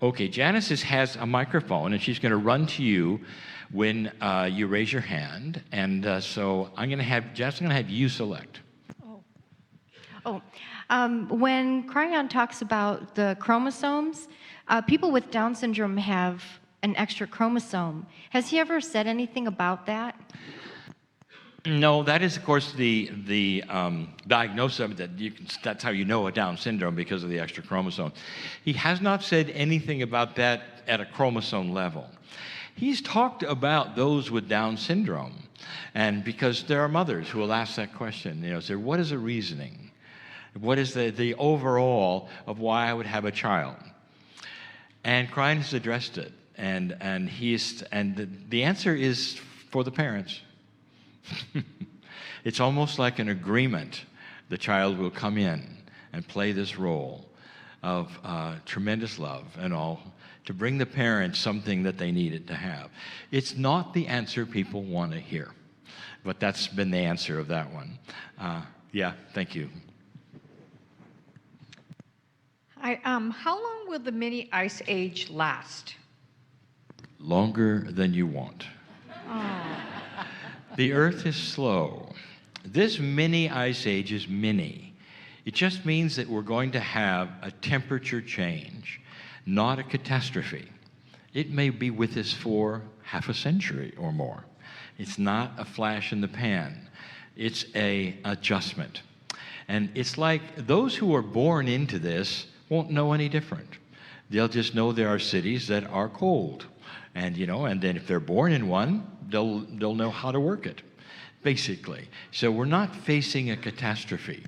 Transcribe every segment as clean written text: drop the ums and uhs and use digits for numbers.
Okay, has a microphone, and she's going to run to you when you raise your hand. And so Janice, I'm going to have you select. Oh, when Kryon talks about the chromosomes, people with Down syndrome have an extra chromosome. Has he ever said anything about that? No, that is, of course, the diagnosis of it. That's how you know a Down syndrome, because of the extra chromosome. He has not said anything about that at a chromosome level. He's talked about those with Down syndrome, and because there are mothers who will ask that question, say, what is the reasoning? What is the overall of why I would have a child? And Kryon has addressed it, and the answer is for the parents. It's almost like an agreement. The child will come in and play this role of tremendous love and all, to bring the parents something that they needed to have. It's not the answer people want to hear, but that's been the answer of that one. Yeah, thank you. How long will the mini ice age last? Longer than you want. Oh. The Earth is slow. This mini ice age is mini. It just means that we're going to have a temperature change, not a catastrophe. It may be with us for half a century or more. It's not a flash in the pan. It's an adjustment. And it's like those who are born into this won't know any different. They'll just know there are cities that are cold. And then if they're born in one, they'll know how to work it, basically. So we're not facing a catastrophe.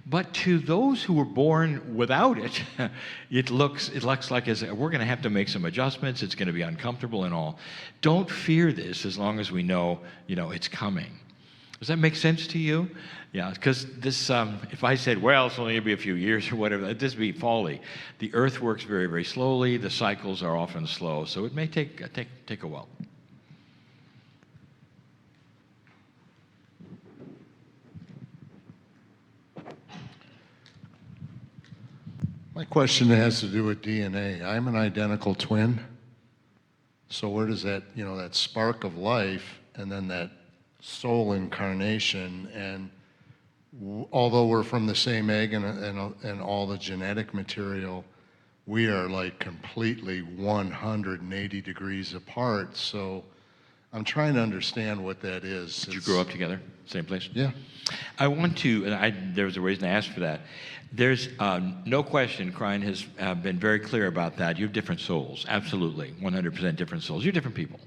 But to those who were born without it, it looks like we're going to have to make some adjustments. It's going to be uncomfortable and all. Don't fear this as long as we know, it's coming. Does that make sense to you? Yeah, because this, if I said, well, it's only going to be a few years or whatever, this would be folly. The Earth works very, very slowly. The cycles are often slow, so it may take a while. My question has to do with DNA. I'm an identical twin. So where does that, that spark of life and then that soul incarnation, and although we're from the same egg and all the genetic material, we are like completely 180 degrees apart. So I'm trying to understand what that is. Did you grow up together, same place? Yeah. I want to, and there was a reason I asked for that. There's no question, Kryon has been very clear about that. You have different souls, absolutely, 100% different souls. You're different people.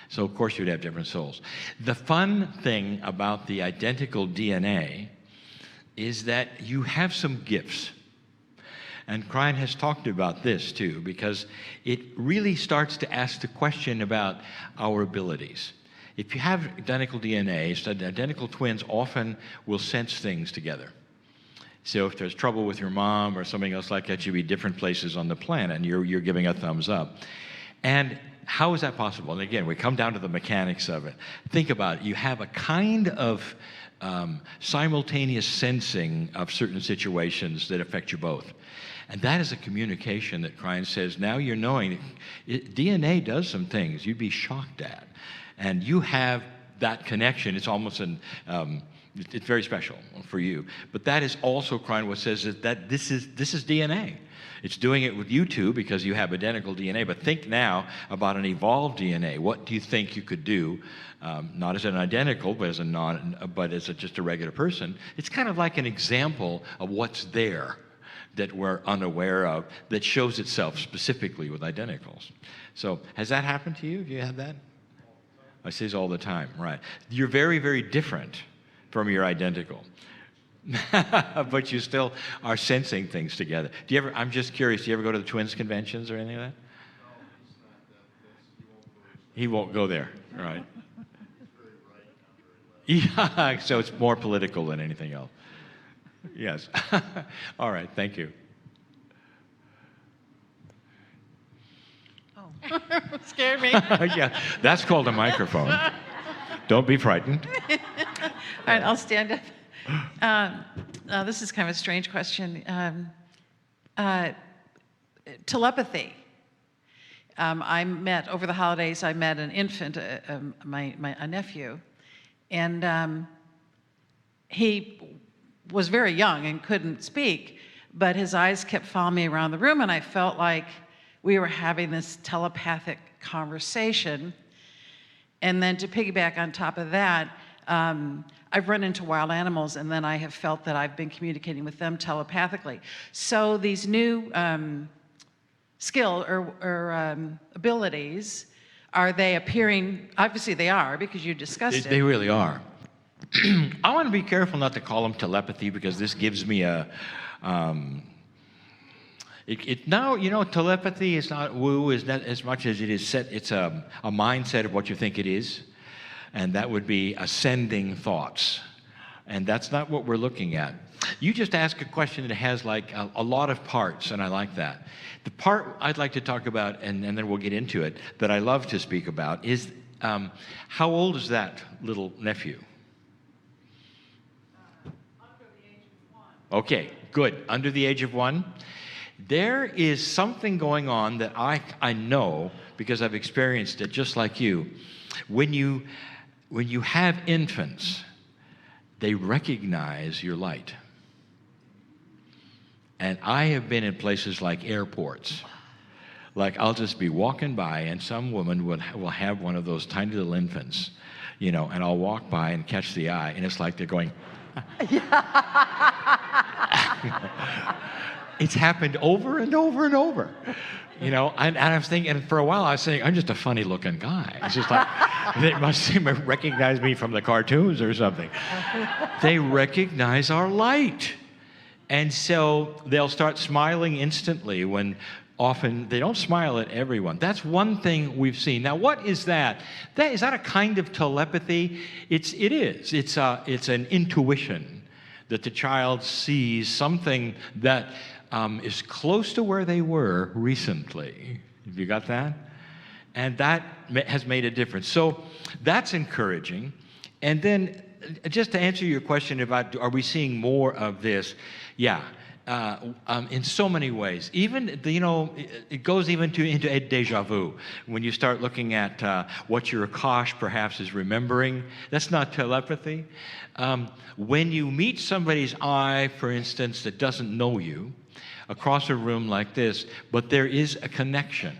So of course you'd have different souls. The fun thing about the identical DNA is that you have some gifts. And Kryon has talked about this too, because it really starts to ask the question about our abilities. If you have identical DNA, so identical twins often will sense things together. So if there's trouble with your mom or something else like that, you'll be different places on the planet, and you're giving a thumbs up. And how is that possible? And again, we come down to the mechanics of it. Think about it. You have a kind of simultaneous sensing of certain situations that affect you both. And that is a communication that Kryon says, now you're knowing DNA does some things you'd be shocked at. And you have that connection. It's almost it's very special for you. But that is also, Kryon, what says that this is DNA. It's doing it with you two because you have identical DNA. But think now about an evolved DNA. What do you think you could do, not as an identical, but as just a regular person? It's kind of like an example of what's there that we're unaware of that shows itself specifically with identicals. So has that happened to you? Have you had that? I say this all the time, right? You're very, very different from your identical. But you still are sensing things together. I'm just curious, do you ever go to the twins conventions or anything like that? No, he's not that. He won't go there, right? Yeah, so it's more political than anything else. Yes. All right, thank you. Oh, scared me. Yeah, that's called a microphone. Don't be frightened. All right, I'll stand up. This is kind of a strange question. Telepathy. I met, over the holidays, I met an infant, a nephew, and he was very young and couldn't speak, but his eyes kept following me around the room, and I felt like we were having this telepathic conversation. And then to piggyback on top of that, I've run into wild animals, and then I have felt that I've been communicating with them telepathically. So these new skill or abilities, are they appearing? Obviously they are, because you discussed it. They really are. I want to be careful not to call them telepathy, because this gives me a... now, you know, telepathy is not woo, is not as much as it is set. It's a mindset of what you think it is, and that would be ascending thoughts, and that's not what we're looking at. You just ask a question that has like a lot of parts, and I like that. The part I'd like to talk about, and then we'll get into it, that I love to speak about is how old is that little nephew? Under the age of 1. Okay, good. Under the age of 1. There is something going on that I know, because I've experienced it just like you. When you have infants, they recognize your light. And I have been in places like airports. Like, I'll just be walking by, and some woman will have one of those tiny little infants, you know, and I'll walk by and catch the eye, and it's like they're going... It's happened over and over and over, you know. And I was thinking, and for a while I was saying, I'm just a funny-looking guy. It's just like they must recognize me from the cartoons or something. They recognize our light, and so they'll start smiling instantly when often they don't smile at everyone. That's one thing we've seen. Now, what is that? Is that a kind of telepathy? It is. It's an intuition that the child sees something that is close to where they were recently. Have you got that? And that has made a difference. So that's encouraging. And then just to answer your question about, are we seeing more of this? Yeah. In so many ways. Even, you know, it goes even into a déjà vu. When you start looking at what your Akash perhaps is remembering, that's not telepathy. When you meet somebody's eye, for instance, that doesn't know you, across a room like this, but there is a connection,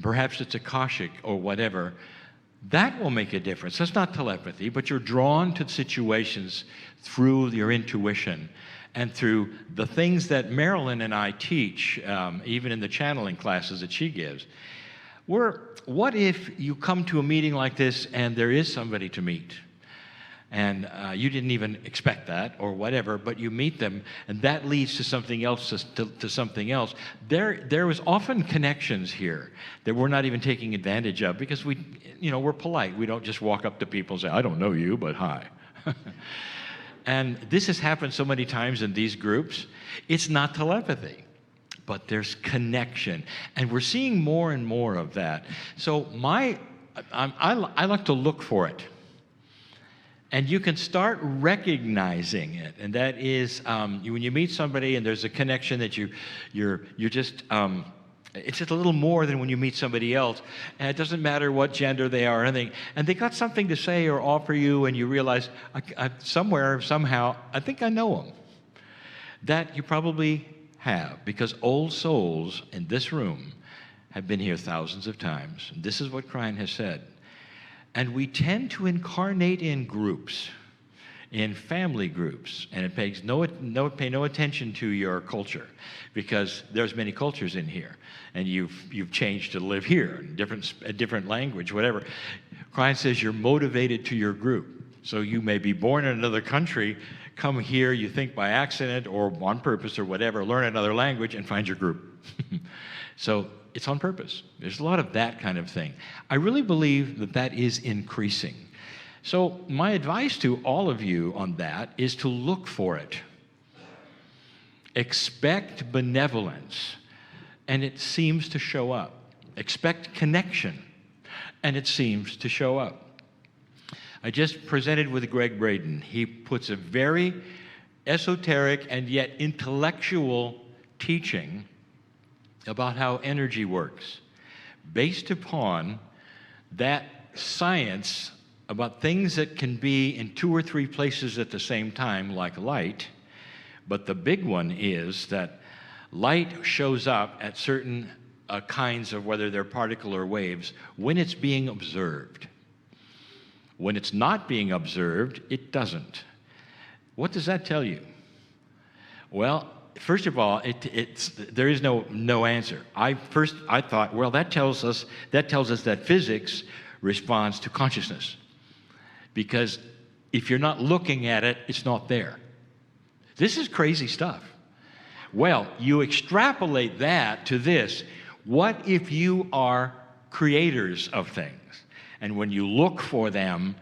perhaps it's Akashic or whatever, that will make a difference. That's not telepathy, but you're drawn to situations through your intuition and through the things that Marilyn and I teach, even in the channeling classes that she gives. What if you come to a meeting like this and there is somebody to meet, and you didn't even expect that or whatever, but you meet them, and that leads to something else, to something else. There was often connections here that we're not even taking advantage of, because we're polite. We don't just walk up to people and say, I don't know you, but hi. And this has happened so many times in these groups. It's not telepathy, but there's connection. And we're seeing more and more of that. So I like to look for it. And you can start recognizing it. And that is when you meet somebody and there's a connection that you're just... it's just a little more than when you meet somebody else. And it doesn't matter what gender they are or anything. And they got something to say or offer you, and you realize, somewhere, somehow, I think I know them. That you probably have, because old souls in this room have been here thousands of times. And this is what Kryon has said. And we tend to incarnate in groups, in family groups, and it pays pay no attention to your culture, because there's many cultures in here, and you've changed to live here, a different language, whatever. Kryon says you're motivated to your group, so you may be born in another country, come here, you think by accident or on purpose or whatever, learn another language and find your group. So it's on purpose. There's a lot of that kind of thing. I really believe that that is increasing. So my advice to all of you on that is to look for it. Expect benevolence, and it seems to show up. Expect connection, and it seems to show up. I just presented with Greg Braden. He puts a very esoteric and yet intellectual teaching about how energy works. based upon that science about things that can be in 2 or 3 places at the same time, like light. But the big one is that light shows up at certain kinds of, whether they're particle or waves, when it's being observed. When it's not being observed, it doesn't. What does that tell you? Well, first of all, there is no answer. I thought, well, that tells us that physics responds to consciousness. Because if you're not looking at it, it's not there. This is crazy stuff. Well, you extrapolate that to this. What if you are creators of things? And when you look for them,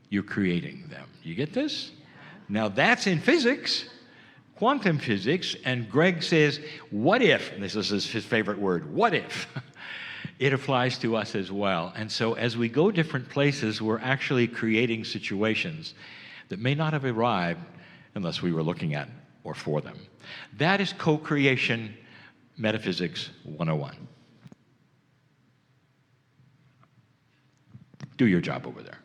you're creating them. You get this? Now that's in physics, quantum physics, and Greg says, what if, and this is his favorite word, what if? It applies to us as well. And so as we go different places, we're actually creating situations that may not have arrived unless we were looking at or for them. That is co-creation metaphysics 101. Do your job over there.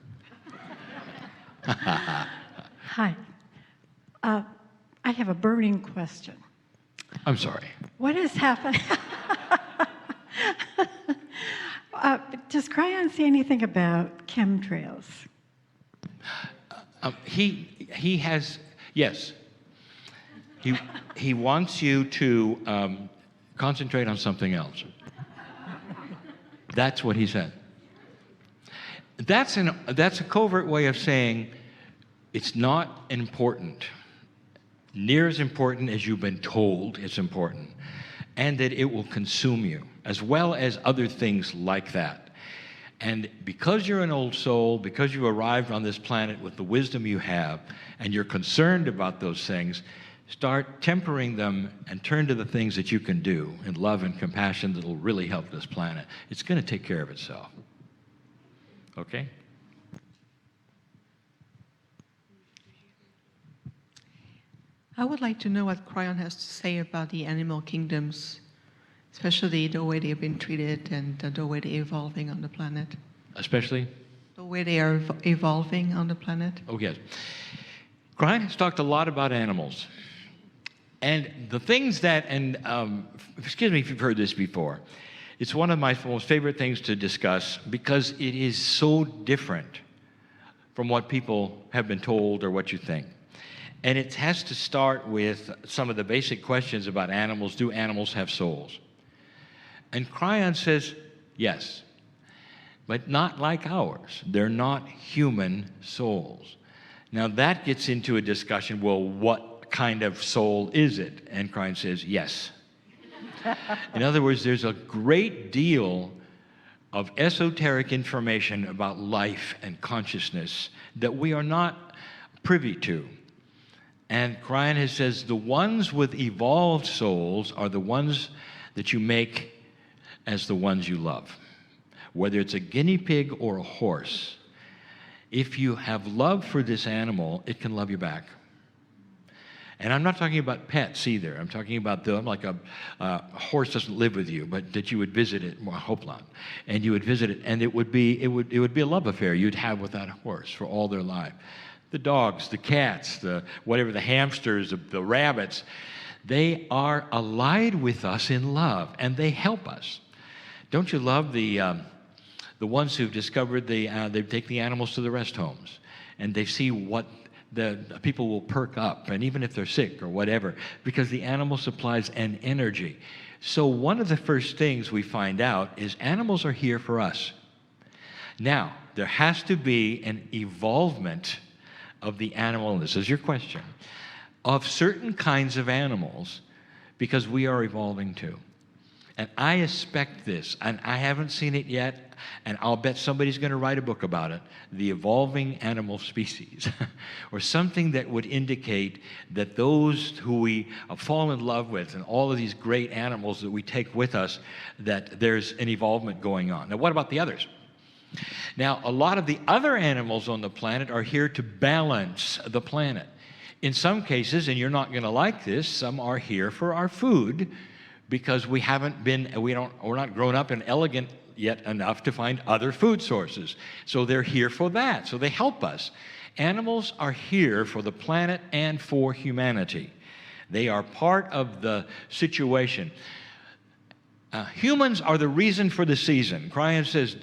Hi. I have a burning question. I'm sorry. What has happened? Does Kryon say anything about chemtrails? He has, yes. He wants you to concentrate on something else. That's what he said. That's a covert way of saying it's not important, near as important as you've been told it's important, and that it will consume you, as well as other things like that. And because you're an old soul, because you arrived on this planet with the wisdom you have, and you're concerned about those things, start tempering them and turn to the things that you can do in love and compassion that will really help this planet. It's going to take care of itself. Okay? I would like to know what Kryon has to say about the animal kingdoms, especially the way they've been treated and the way they're evolving on the planet. Especially? The way they are evolving on the planet. Oh, yes. Kryon has talked a lot about animals. And the things that, and excuse me if you've heard this before, it's one of my most favorite things to discuss because it is so different from what people have been told or what you think. And it has to start with some of the basic questions about animals. Do animals have souls? And Kryon says, yes, but not like ours. They're not human souls. Now that gets into a discussion, well, what kind of soul is it? And Kryon says, yes. In other words, there's a great deal of esoteric information about life and consciousness that we are not privy to. And Kryon says the ones with evolved souls are the ones that you make as the ones you love. Whether it's a guinea pig or a horse, if you have love for this animal, it can love you back. And I'm not talking about pets either. I'm talking about like a horse doesn't live with you, but that you would visit it, well, I hope not. And you would visit it, and it would be a love affair you'd have with that horse for all their life. The dogs, the cats, the hamsters, the rabbits, they are allied with us in love, and they help us. Don't you love the ones who've discovered they take the animals to the rest homes, and they see what the people will perk up, and even if they're sick or whatever, because the animal supplies an energy. So one of the first things we find out is animals are here for us. Now, there has to be an evolvement of the animal, and this is your question, of certain kinds of animals, because we are evolving too. And I expect this, and I haven't seen it yet, and I'll bet somebody's going to write a book about it, the evolving animal species, or something that would indicate that those who we fall in love with and all of these great animals that we take with us, that there's an evolvement going on. Now, what about the others? Now, a lot of the other animals on the planet are here to balance the planet. In some cases, and you're not going to like this, some are here for our food, because we're not grown up in elegant yet enough to find other food sources. So they're here for that. So they help us. Animals are here for the planet and for humanity. They are part of the situation. Humans are the reason for the season. Kryon says,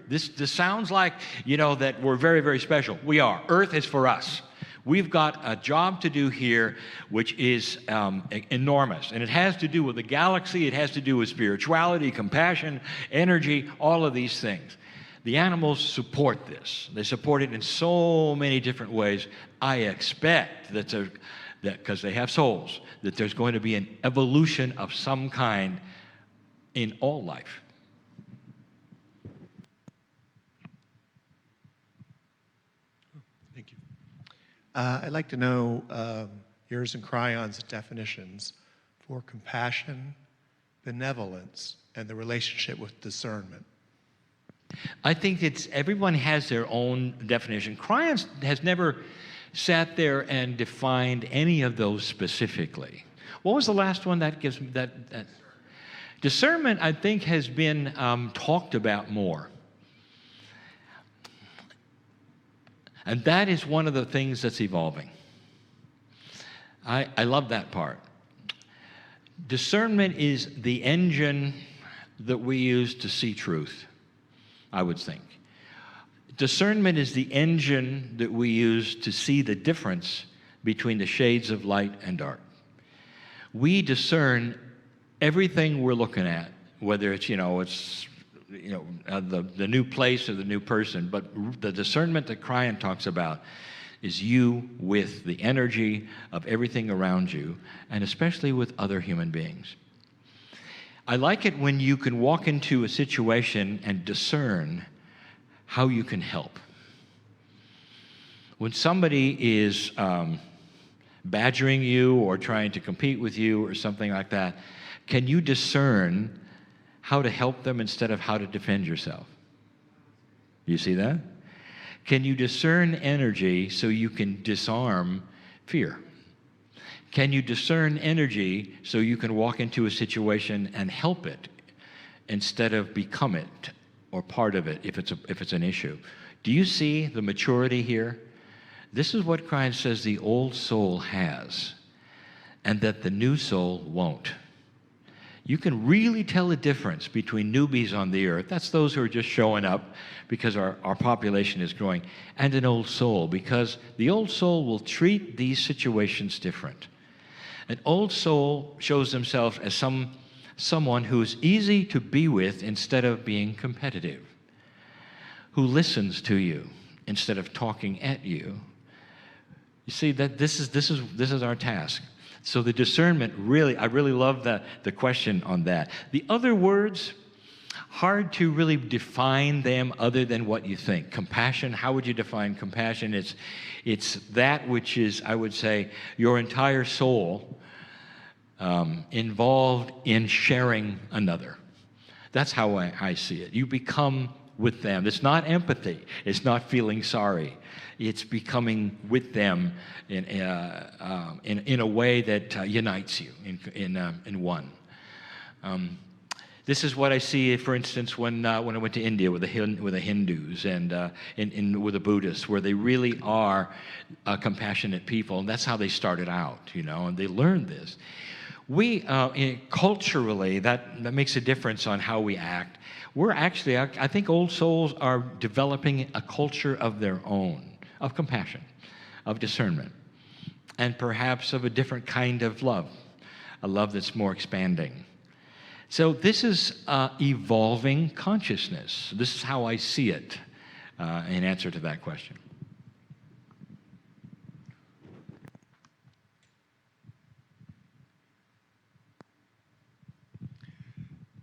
this sounds like, that we're very, very special. We are. Earth is for us. We've got a job to do here which is enormous. And it has to do with the galaxy. It has to do with spirituality, compassion, energy, all of these things. The animals support this. They support it in so many different ways. I expect that because they have souls, that there's going to be an evolution of some kind in all life. Thank you. I'd like to know yours and Cryon's definitions for compassion, benevolence, and the relationship with discernment. I think everyone has their own definition. Kryon has never sat there and defined any of those specifically. What was the last one that gives that? Discernment, I think, has been talked about more. And that is one of the things that's evolving. I love that part. Discernment is the engine that we use to see truth, I would think. Discernment is the engine that we use to see the difference between the shades of light and dark. We discern everything we're looking at, whether it's, the new place or the new person, but the discernment that Kryon talks about is you with the energy of everything around you, and especially with other human beings. I like it when you can walk into a situation and discern how you can help. When somebody is badgering you or trying to compete with you or something like that, can you discern how to help them instead of how to defend yourself? You see that? Can you discern energy so you can disarm fear? Can you discern energy so you can walk into a situation and help it instead of become it or part of it if it's an issue? Do you see the maturity here? This is what Kryon says the old soul has, and that the new soul won't. You can really tell a difference between newbies on the earth, that's those who are just showing up because our population is growing, and an old soul, because the old soul will treat these situations different. An old soul shows themselves as someone who is easy to be with instead of being competitive, who listens to you instead of talking at you. You see that this is our task. So the discernment, I really love the question on that. The other words, hard to really define them other than what you think. Compassion, how would you define compassion? It's that which is, I would say, your entire soul involved in sharing another. That's how I see it. You become with them. It's not empathy. It's not feeling sorry. It's becoming with them in a way that unites you in one. This is what I see, for instance, when I went to India with the Hindus and with the Buddhists, where they really are compassionate people, and that's how they started out, and they learned this. We culturally, that makes a difference on how we act. We're actually, I think old souls are developing a culture of their own, of compassion, of discernment, and perhaps of a different kind of love, a love that's more expanding. So this is evolving consciousness. This is how I see it in answer to that question.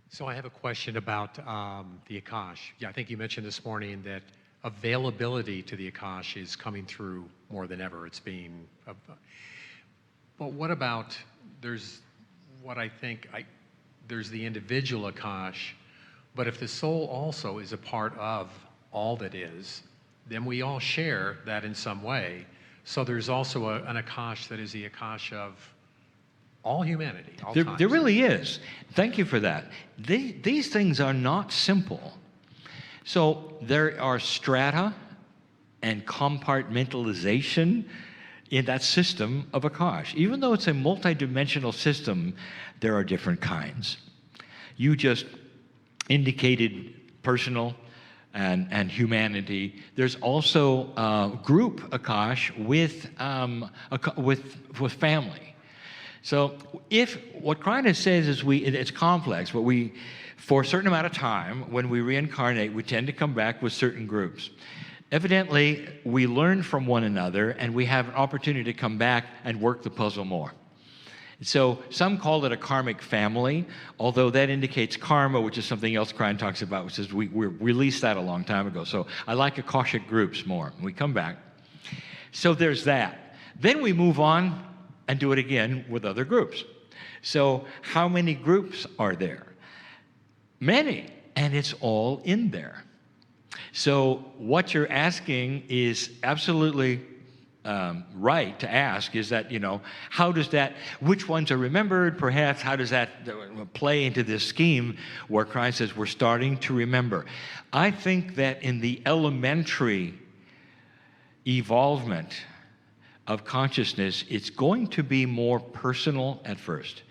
So I have a question about the Akash. Yeah, I think you mentioned this morning that availability to the Akash is coming through more than ever. It's being, but what about, there's the individual Akash, but if the soul also is a part of all that is, then we all share that in some way. So there's also an Akash that is the Akash of all humanity, all There, times. there really is. Thank you for that. These things are not simple. So there are strata and compartmentalization in that system of Akash. Even though it's a multidimensional system, there are different kinds. You just indicated personal and humanity. There's also group Akash with family. So if what Kryon says is it's complex, but for a certain amount of time, when we reincarnate, we tend to come back with certain groups. Evidently, we learn from one another, and we have an opportunity to come back and work the puzzle more. So some call it a karmic family, although that indicates karma, which is something else Kryon talks about, which is we released that a long time ago. So I like Akashic groups more. We come back. So there's that. Then we move on and do it again with other groups. So how many groups are there? Many, and it's all in there. So what you're asking is absolutely right to ask, is that, how does that, which ones are remembered, perhaps, how does that play into this scheme where Kryon says we're starting to remember? I think that in the elementary evolvement of consciousness, it's going to be more personal at first.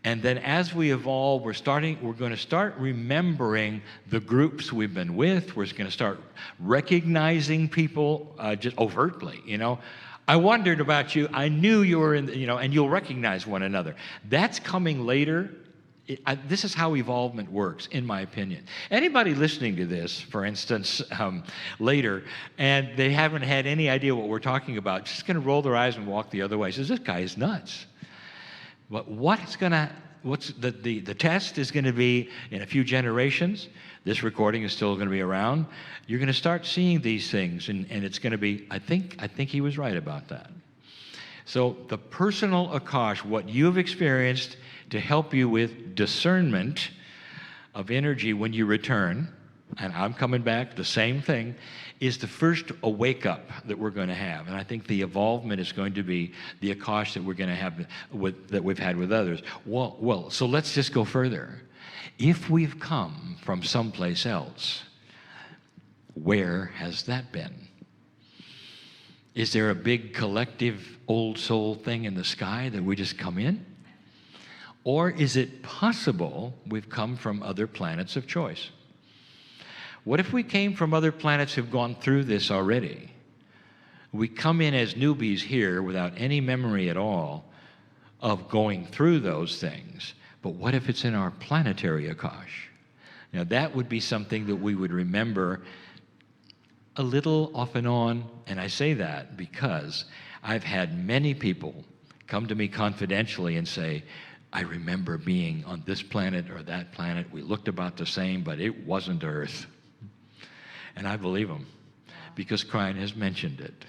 And then as we evolve, we're going to start remembering the groups we've been with. We're going to start recognizing people just overtly, I wondered about you. I knew you were in, and you'll recognize one another. That's coming later. This is how evolvement works, in my opinion. Anybody listening to this, for instance, later, and they haven't had any idea what we're talking about, just going to roll their eyes and walk the other way. Says, this guy is nuts. But the test is going to be in a few generations. This recording is still going to be around. You're going to start seeing these things, and it's going to be, I think he was right about that. So the personal Akash, what you've experienced to help you with discernment of energy when you return, and I'm coming back, the same thing, is the first wake-up that we're going to have. And I think the evolvement is going to be the Akash that we're going to have that we've had with others. Well, so let's just go further. If we've come from someplace else, where has that been? Is there a big collective old soul thing in the sky that we just come in? Or is it possible we've come from other planets of choice? What if we came from other planets who've gone through this already? We come in as newbies here without any memory at all of going through those things. But what if it's in our planetary Akash? Now that would be something that we would remember a little off and on, and I say that because I've had many people come to me confidentially and say, I remember being on this planet or that planet. We looked about the same, but it wasn't Earth. And I believe them because Kryon has mentioned it.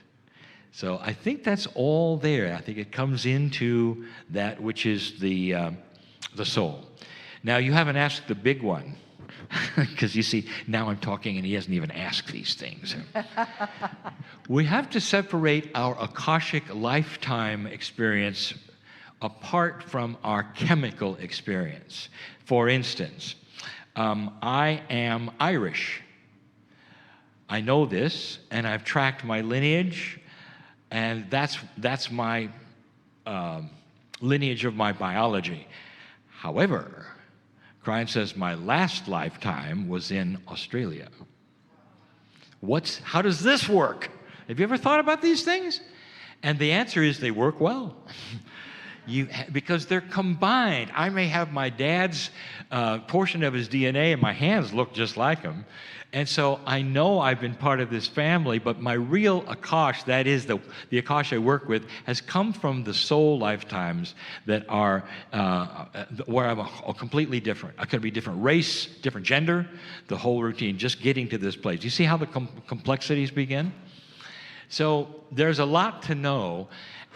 So I think that's all there. I think it comes into that which is the soul. Now, you haven't asked the big one because you see, now I'm talking and he hasn't even asked these things. We have to separate our Akashic lifetime experience apart from our chemical experience. For instance, I am Irish. I know this, and I've tracked my lineage, and that's my lineage of my biology. However, Kryon says my last lifetime was in Australia. How does this work? Have you ever thought about these things? And the answer is they work well. Because they're combined. I may have my dad's portion of his DNA, and my hands look just like him. And so I know I've been part of this family, but my real Akash, that is the Akash I work with, has come from the soul lifetimes that are where I'm completely different. I could be different race, different gender, the whole routine, just getting to this place. You see how the complexities begin? So there's a lot to know.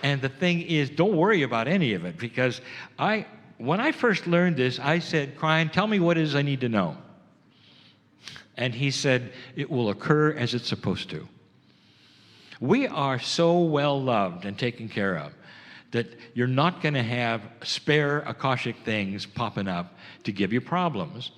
And the thing is, don't worry about any of it, because when I first learned this, I said, Kryon, tell me what it is I need to know. And he said, it will occur as it's supposed to. We are so well loved and taken care of that you're not going to have spare Akashic things popping up to give you problems.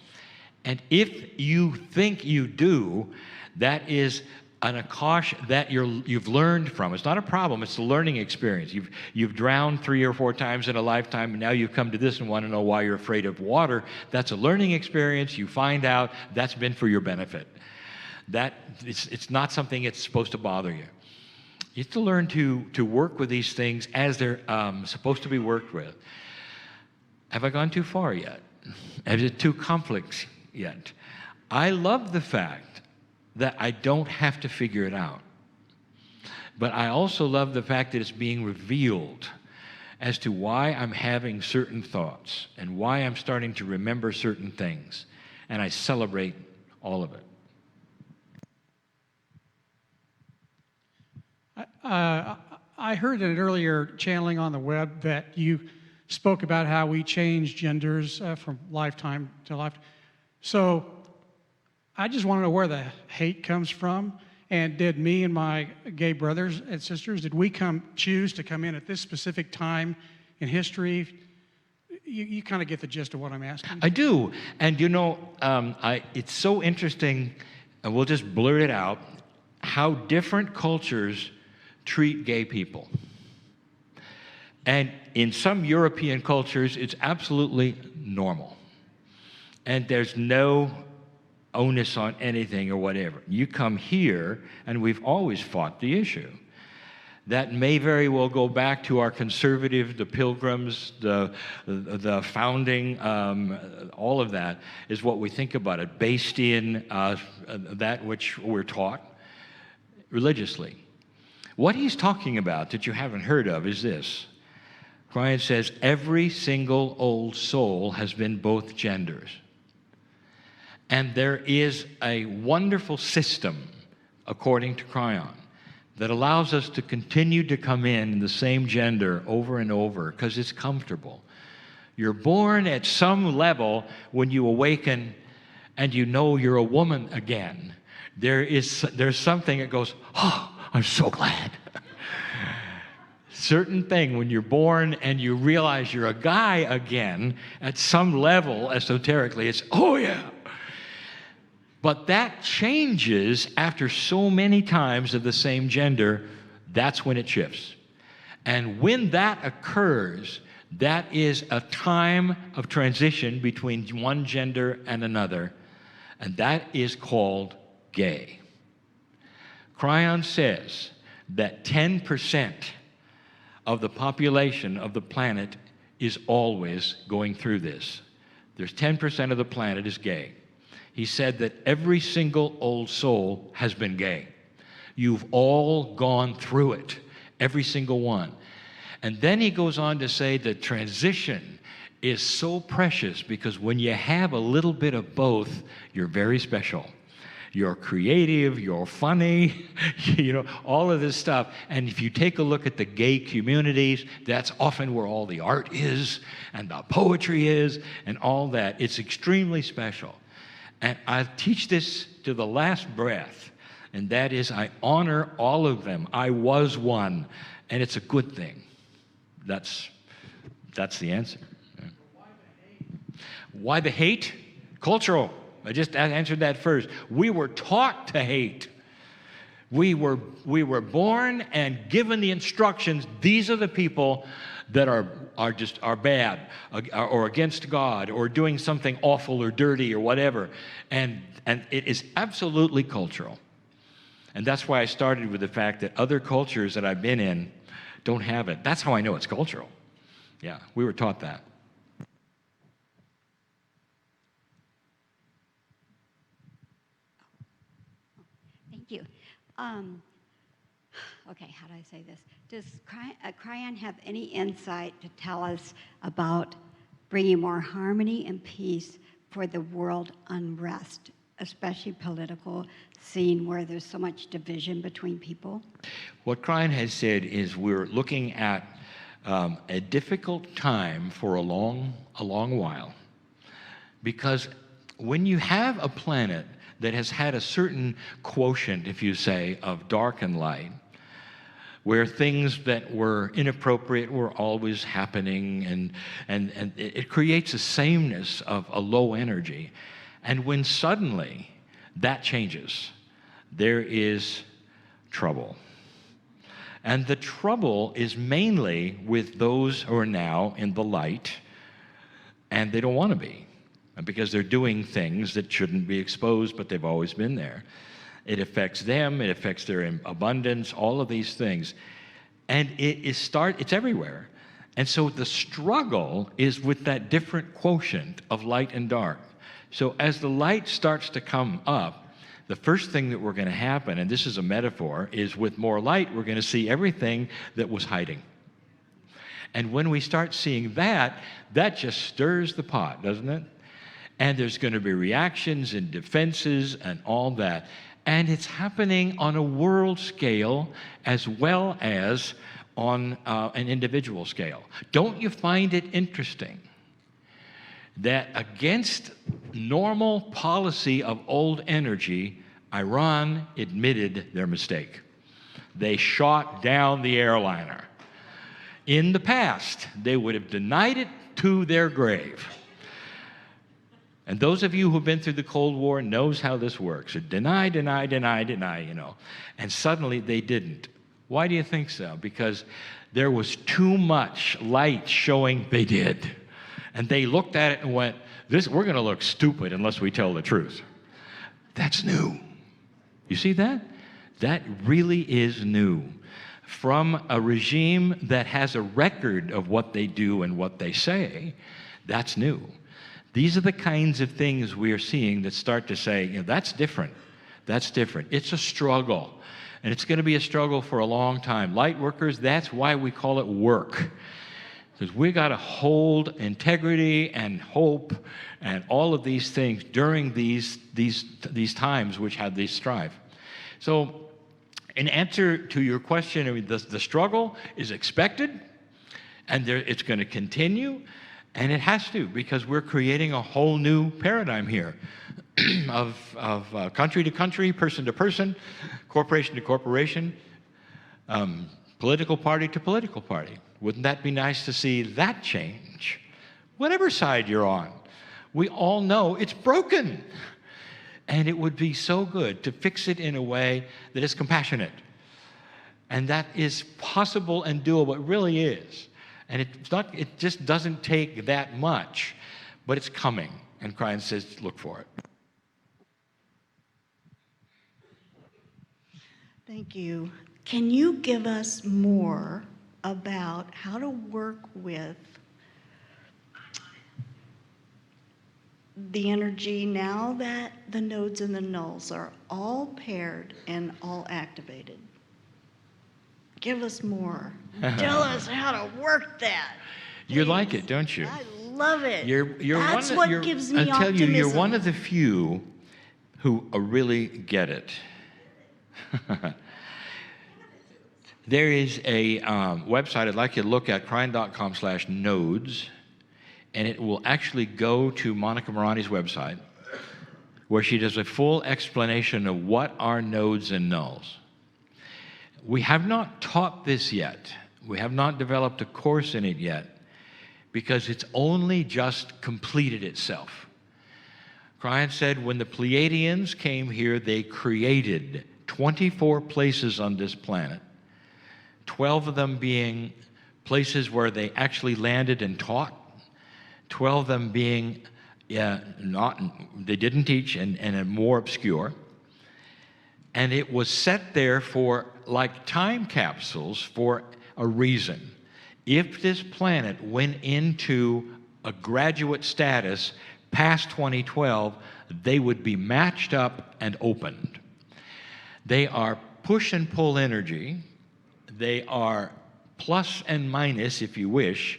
And if you think you do, that is an Akash that you've learned from. It's not a problem, it's a learning experience. You've drowned 3 or 4 times in a lifetime, and now you've come to this and want to know why you're afraid of water. That's a learning experience. You find out that's been for your benefit. It's not something that's supposed to bother you. You have to learn to work with these things as they're supposed to be worked with. Have I gone too far yet? Is it too complex yet? I love the fact that I don't have to figure it out. But I also love the fact that it's being revealed as to why I'm having certain thoughts and why I'm starting to remember certain things. And I celebrate all of it. I heard in an earlier channeling on the web that you spoke about how we change genders from lifetime to lifetime. So I just want to know where the hate comes from. And did me and my gay brothers and sisters, did we choose to come in at this specific time in history? You kind of get the gist of what I'm asking. I do. And you know, it's so interesting, and we'll just blurt it out, how different cultures treat gay people. And in some European cultures, it's absolutely normal. And there's no onus on anything or whatever. You come here, and we've always fought the issue. That may very well go back to our conservative, the Pilgrims, the founding, all of that is what we think about it, based in that which we're taught religiously. What he's talking about that you haven't heard of is this. Kryon says every single old soul has been both genders. And there is a wonderful system, according to Kryon, that allows us to continue to come in the same gender over and over because it's comfortable. You're born at some level when you awaken and you know you're a woman again. There's something that goes, oh, I'm so glad. Certain thing when you're born and you realize you're a guy again, at some level, esoterically, it's, oh yeah. But that changes after so many times of the same gender. That's when it shifts. And when that occurs, that is a time of transition between one gender and another, and that is called gay. Kryon says that 10% of the population of the planet is always going through this. There's 10% of the planet is gay. He said that every single old soul has been gay. You've all gone through it, every single one. And then he goes on to say that transition is so precious because when you have a little bit of both, you're very special. You're creative, you're funny, you know, all of this stuff. And if you take a look at the gay communities, that's often where all the art is and the poetry is and all that. It's extremely special. And I teach this to the last breath, and that is I honor all of them. I was one, and it's a good thing. That's the answer. Why the hate? Cultural. I just answered that first. We were taught to hate. We were born and given the instructions. These are the people that are bad or against God or doing something awful or dirty or whatever. And it is absolutely cultural. And that's why I started with the fact that other cultures that I've been in don't have it. That's how I know it's cultural. Yeah, we were taught that. Thank you. Okay, how do I say this? Does Kryon have any insight to tell us about bringing more harmony and peace for the world unrest, especially political scene where there's so much division between people? What Kryon has said is we're looking at a difficult time for a long while, because when you have a planet that has had a certain quotient, if you say, of dark and light, where things that were inappropriate were always happening, and it creates a sameness of a low energy. And when suddenly that changes, there is trouble. And the trouble is mainly with those who are now in the light, and they don't want to be, because they're doing things that shouldn't be exposed, but they've always been there. It affects them, it affects their abundance, all of these things. And it's everywhere. And so the struggle is with that different quotient of light and dark. So as the light starts to come up, the first thing that we're going to happen, and this is a metaphor, is with more light, we're going to see everything that was hiding. And when we start seeing that, that just stirs the pot, doesn't it? And there's going to be reactions and defenses and all that. And it's happening on a world scale as well as on an individual scale. Don't you find it interesting that against normal policy of old energy, Iran admitted their mistake? They shot down the airliner. In the past, they would have denied it to their grave. And those of you who've been through the Cold War knows how this works. Deny, deny, deny, deny, you know. And suddenly they didn't. Why do you think so? Because there was too much light showing they did. And they looked at it and went, we're going to look stupid unless we tell the truth. That's new. You see that? That really is new. From a regime that has a record of what they do and what they say, that's new. These are the kinds of things we are seeing that start to say, you know, that's different. That's different. It's a struggle. And it's going to be a struggle for a long time. Light workers, that's why we call it work. Because we got to hold integrity and hope and all of these things during these times which have these strife. So in answer to your question, I mean, the struggle is expected, and it's going to continue. And it has to, because we're creating a whole new paradigm here of country to country, person to person, corporation to corporation, political party to political party. Wouldn't that be nice to see that change? Whatever side you're on, we all know it's broken. And it would be so good to fix it in a way that is compassionate. And that is possible and doable. It really is. And it just doesn't take that much, but it's coming. And Kryon says, look for it. Thank you. Can you give us more about how to work with the energy now that the nodes and the nulls are all paired and all activated? Give us more. Tell us how to work that. You like it, don't you? I love it. That's what gives me I tell optimism. you, you're one of the few who really get it. There is a website I'd like you to look at, kryon.com/nodes, and it will actually go to Monica Morani's website, where she does a full explanation of what are nodes and nulls. We have not taught this yet. We have not developed a course in it yet, because it's only just completed itself. Kryon said when the Pleiadians came here, they created 24 places on this planet, 12 of them being places where they actually landed and taught, 12 of them being they didn't teach and more obscure. And it was set there for, like time capsules, for a reason. If this planet went into a graduate status past 2012, they would be matched up and opened. They are push and pull energy. They are plus and minus, if you wish.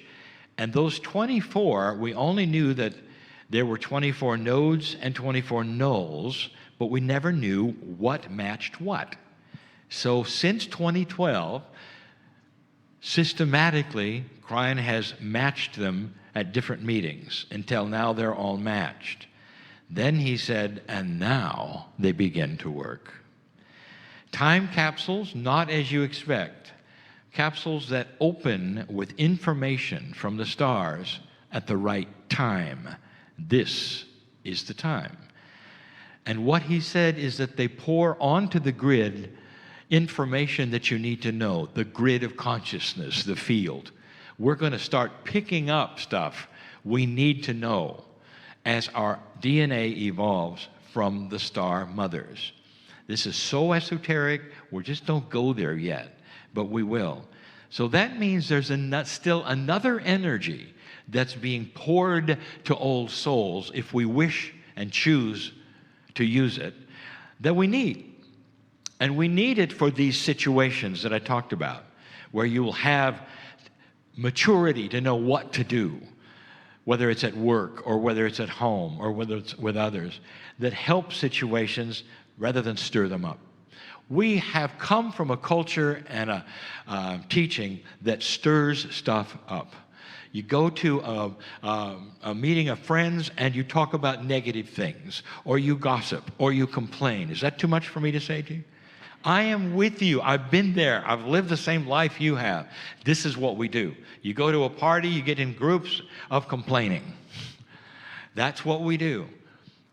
And those 24, we only knew that there were 24 nodes and 24 nulls, but we never knew what matched what. So since 2012, systematically, Kryon has matched them at different meetings until now they're all matched. Then he said, and now they begin to work. Time capsules, not as you expect. capsules that open with information from the stars at the right time. This is the time. And what he said is that they pour onto the grid information that you need to know, the grid of consciousness, the field. We're going to start picking up stuff we need to know as our DNA evolves from the star mothers. This is so esoteric, we just don't go there yet, but we will. So that means there's still another energy that's being poured to old souls, if we wish and choose to use it, that we need. And we need it for these situations that I talked about, where you will have maturity to know what to do, whether it's at work or whether it's at home or whether it's with others, that help situations rather than stir them up. We have come from a culture and a teaching that stirs stuff up. You go to a meeting of friends and you talk about negative things, or you gossip, or you complain. Is that too much for me to say to you? I am with you. I've been there. I've lived the same life you have. This is what we do. You go to a party, you get in groups of complaining. That's what we do.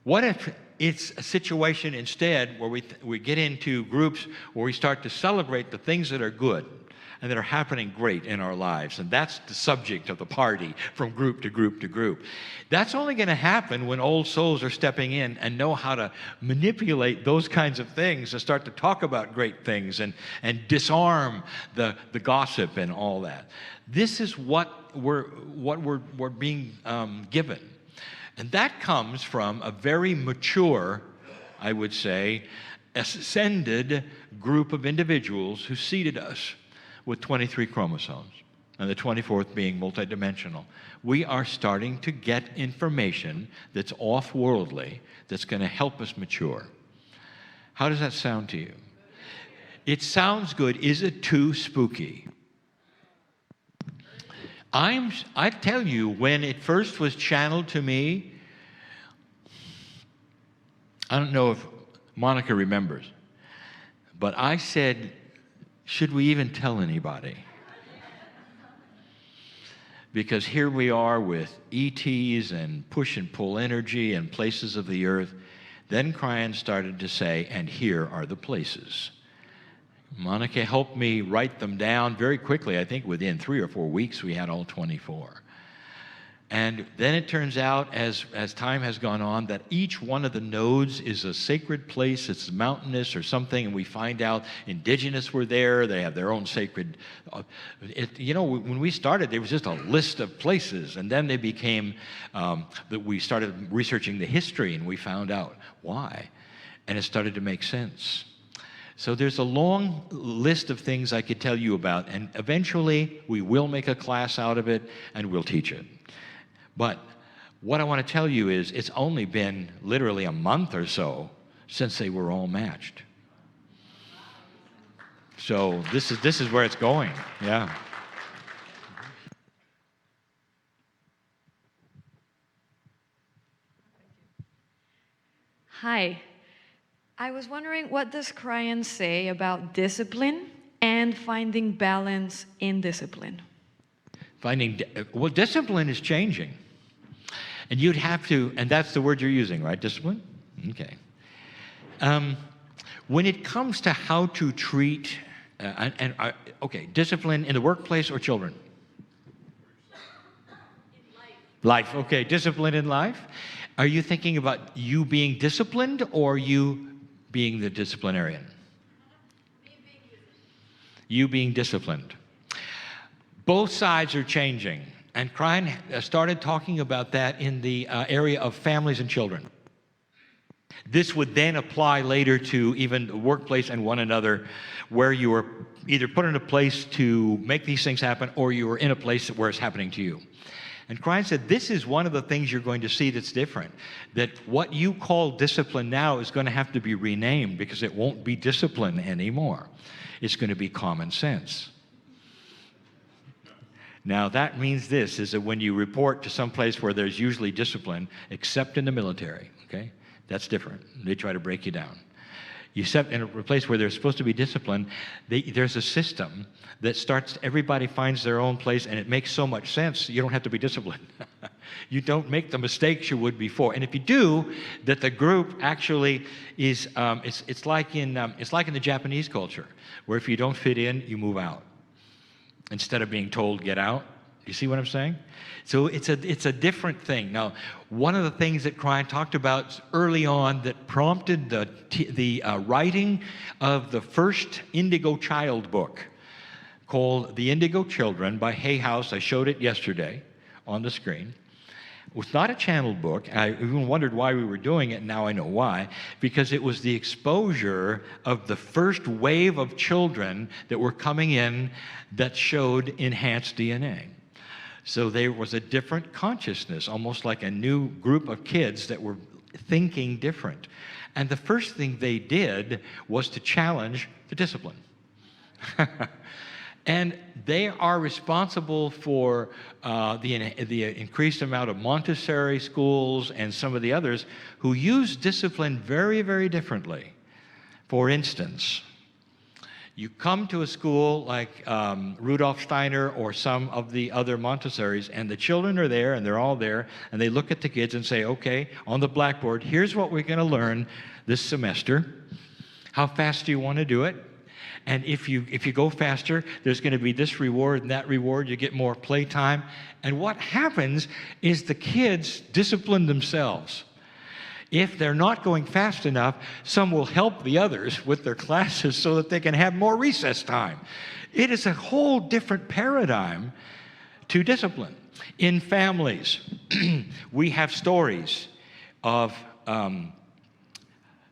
What if it's a situation instead where we get into groups where we start to celebrate the things that are good and that are happening great in our lives? And that's the subject of the party, from group to group to group. That's only going to happen when old souls are stepping in and know how to manipulate those kinds of things and start to talk about great things and disarm the gossip and all that. This is what we're being given. And that comes from a very mature, I would say, ascended group of individuals who seeded us with 23 chromosomes, and the 24th being multidimensional. We are starting to get information that's off-worldly, that's going to help us mature. How does that sound to you? It sounds good. Is it too spooky? I tell you, when it first was channeled to me, I don't know if Monica remembers, but I said, should we even tell anybody? Because here we are with ETs and push and pull energy and places of the earth. Then Kryon started to say, and here are the places. Monica helped me write them down very quickly. I think within 3 or 4 weeks we had all 24. And then it turns out, as time has gone on, that each one of the nodes is a sacred place. It's mountainous or something, and we find out indigenous were there. They have their own sacred... when we started, there was just a list of places, and then they became... that we started researching the history, and we found out why. And it started to make sense. So there's a long list of things I could tell you about, and eventually we will make a class out of it, and we'll teach it. But what I want to tell you is it's only been literally a month or so since they were all matched. So this is where it's going. Yeah. Hi. I was wondering, what does Kryon say about discipline and finding balance in discipline? Discipline is changing. And you'd have to, and that's the word you're using, right? Discipline? Okay. When it comes to how to treat, discipline in the workplace or children? Life, okay, discipline in life. Are you thinking about you being disciplined or you being the disciplinarian? You being disciplined. Both sides are changing, and Kryon started talking about that in the area of families and children. This would then apply later to even the workplace and one another, where you were either put in a place to make these things happen or you were in a place where it's happening to you. And Kryon said, this is one of the things you're going to see that's different, that what you call discipline now is going to have to be renamed, because it won't be discipline anymore. It's going to be common sense. Now, that means this, is that when you report to some place where there's usually discipline, except in the military, okay? That's different. They try to break you down. You set in a place where there's supposed to be discipline, there's a system that starts, everybody finds their own place, and it makes so much sense, you don't have to be disciplined. You don't make the mistakes you would before. And if you do, that the group actually is, it's like in the Japanese culture, where if you don't fit in, you move out. Instead of being told, get out. You see what I'm saying? So it's a different thing. Now, one of the things that Kryon talked about early on that prompted the writing of the first Indigo Child book, called The Indigo Children by Hay House. I showed it yesterday on the screen. It was not a channeled book. I even wondered why we were doing it, and now I know why. Because it was the exposure of the first wave of children that were coming in that showed enhanced DNA. So there was a different consciousness, almost like a new group of kids that were thinking different. And the first thing they did was to challenge the discipline. And they are responsible for the increased amount of Montessori schools and some of the others who use discipline very, very differently. For instance, you come to a school like Rudolf Steiner or some of the other Montessoris, and the children are there, and they're all there, and they look at the kids and say, okay, on the blackboard, here's what we're going to learn this semester. How fast do you want to do it? And if you go faster, there's going to be this reward and that reward. You get more playtime. And what happens is the kids discipline themselves. If they're not going fast enough, some will help the others with their classes so that they can have more recess time. It is a whole different paradigm to discipline. In families, we have stories of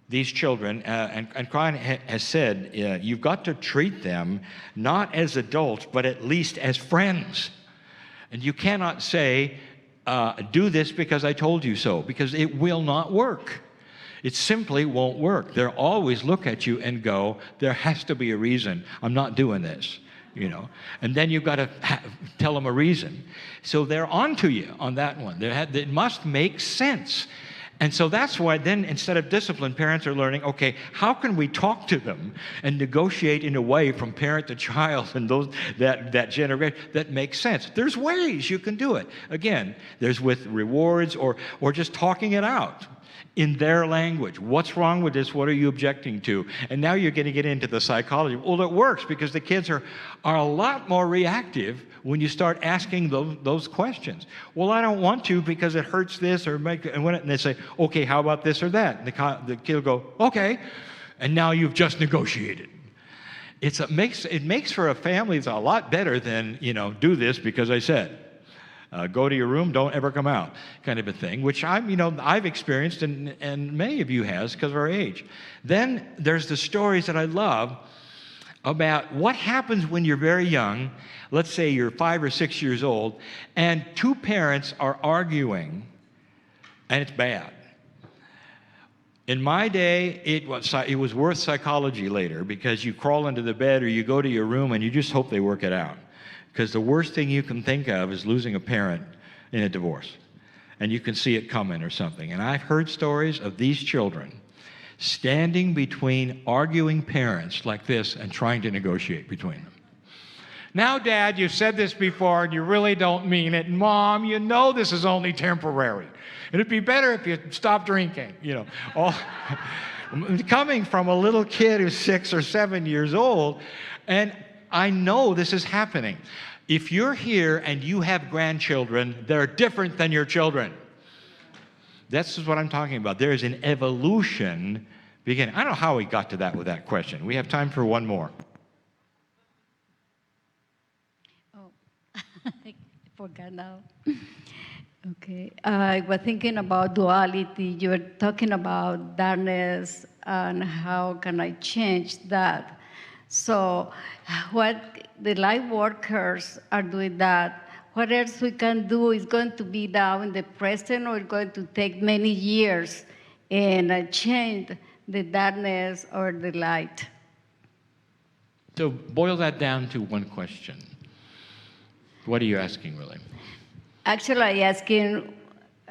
these children, and Kryon has said, you've got to treat them not as adults, but at least as friends. And you cannot say, do this because I told you so, because it will not work. It simply won't work. They'll always look at you and go, there has to be a reason. I'm not doing this, you know. And then you've got to tell them a reason. So they're onto you on that one. It must make sense. And so that's why then, instead of discipline, parents are learning, okay, how can we talk to them and negotiate in a way from parent to child and that generation that makes sense? There's ways you can do it. Again, there's with rewards or just talking it out in their language. What's wrong with this? What are you objecting to? And now you're going to get into the psychology. Well, it works because the kids are a lot more reactive when you start asking those questions. Well, I don't want to because it hurts this or and they say, okay, how about this or that? And the kid will go, okay, and now you've just negotiated. It makes for a family that's a lot better than, do this because I said. Go to your room, don't ever come out, kind of a thing, which I've experienced and many of you has because of our age. Then there's the stories that I love about what happens when you're very young. Let's say you're 5 or 6 years old, and two parents are arguing, and it's bad. In my day, it was worth psychology later because you crawl into the bed or you go to your room and you just hope they work it out. Because the worst thing you can think of is losing a parent in a divorce. And you can see it coming or something. And I've heard stories of these children standing between arguing parents like this and trying to negotiate between them. Now, Dad, you've said this before and you really don't mean it. Mom, you know this is only temporary. It'd be better if you stopped drinking, all coming from a little kid who's 6 or 7 years old. And I know this is happening. If you're here and you have grandchildren, they're different than your children. That's what I'm talking about. There is an evolution beginning. I don't know how we got to that with that question. We have time for one more. Oh, I forgot now. Okay. I was thinking about duality. You were talking about darkness and how can I change that. So what the light workers are doing that, what else we can do is going to be now in the present or going to take many years and change the darkness or the light. So boil that down to one question. What are you asking, really? Actually, I'm asking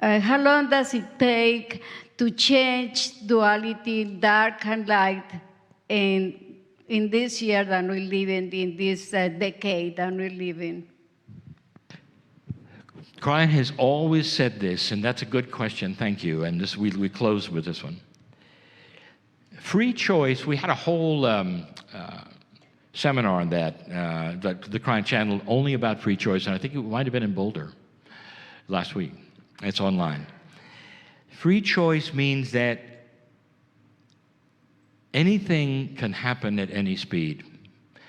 How long does it take to change duality, dark and light, in this year that we live in this decade that we live in? Kryon has always said this, and that's a good question, thank you, and this, we close with this one. Free choice, we had a whole seminar on that, the Kryon channel, only about free choice, and I think it might have been in Boulder last week. It's online. Free choice means that anything can happen at any speed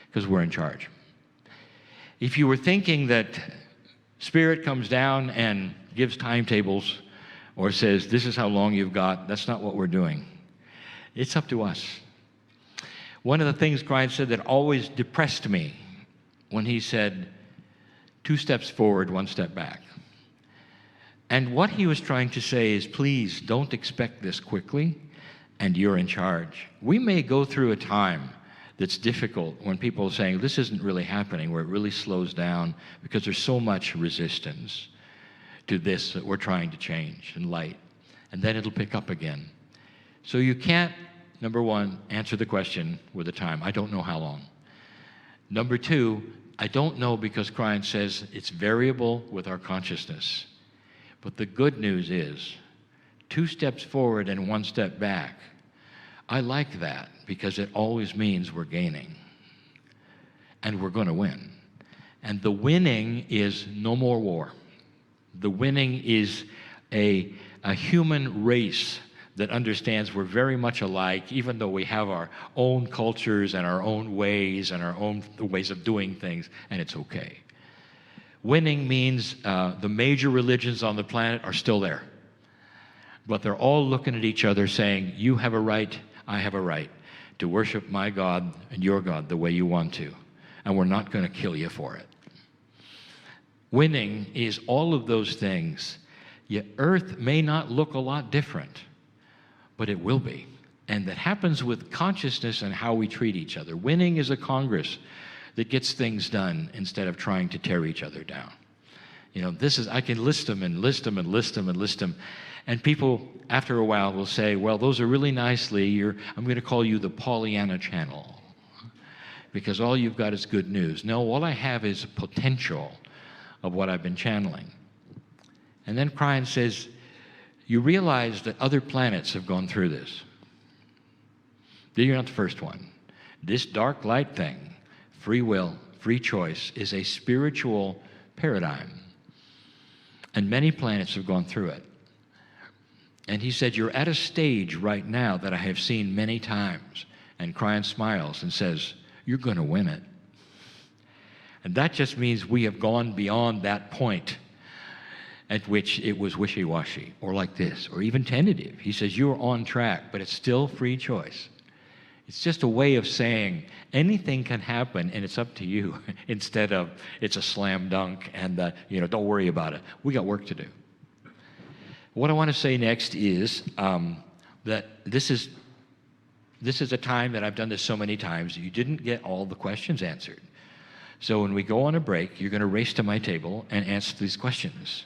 because we're in charge. If you were thinking that Spirit comes down and gives timetables or says, this is how long you've got, that's not what we're doing. It's up to us. One of the things Kryon said that always depressed me when he said, 2 steps forward, 1 step back. And what he was trying to say is, please don't expect this quickly, and you're in charge. We may go through a time that's difficult when people are saying, this isn't really happening, where it really slows down because there's so much resistance to this that we're trying to change and light. And then it'll pick up again. So you can't, number one, answer the question with a time. I don't know how long. Number two, I don't know because Kryon says it's variable with our consciousness. But the good news is 2 steps forward and 1 step back. I like that because it always means we're gaining. And we're going to win. And the winning is no more war. The winning is a human race that understands we're very much alike, even though we have our own cultures and our own ways and our own ways of doing things, and it's okay. Winning means the major religions on the planet are still there. But they're all looking at each other saying, you have a right, I have a right to worship my God and your God the way you want to. And we're not going to kill you for it. Winning is all of those things. Yet Earth may not look a lot different, but it will be. And that happens with consciousness and how we treat each other. Winning is a Congress that gets things done instead of trying to tear each other down. You know, this is, I can list them and list them and list them and list them. And people, after a while, will say, well, those are really nicely, I'm going to call you the Pollyanna channel because all you've got is good news. No, all I have is potential of what I've been channeling. And then Kryon says, you realize that other planets have gone through this. You're not the first one. This dark light thing, free will, free choice, is a spiritual paradigm. And many planets have gone through it. And he said, you're at a stage right now that I have seen many times. And Kryon smiles and says, you're going to win it. And that just means we have gone beyond that point at which it was wishy-washy, or like this, or even tentative. He says, you're on track, but it's still free choice. It's just a way of saying anything can happen and it's up to you instead of it's a slam dunk and don't worry about it. We got work to do. What I want to say next is that this is a time that I've done this so many times. You didn't get all the questions answered. So when we go on a break, you're going to race to my table and answer these questions.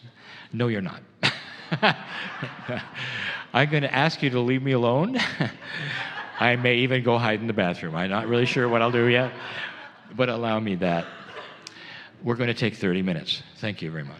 No, you're not. I'm going to ask you to leave me alone. I may even go hide in the bathroom. I'm not really sure what I'll do yet, but allow me that. We're going to take 30 minutes. Thank you very much.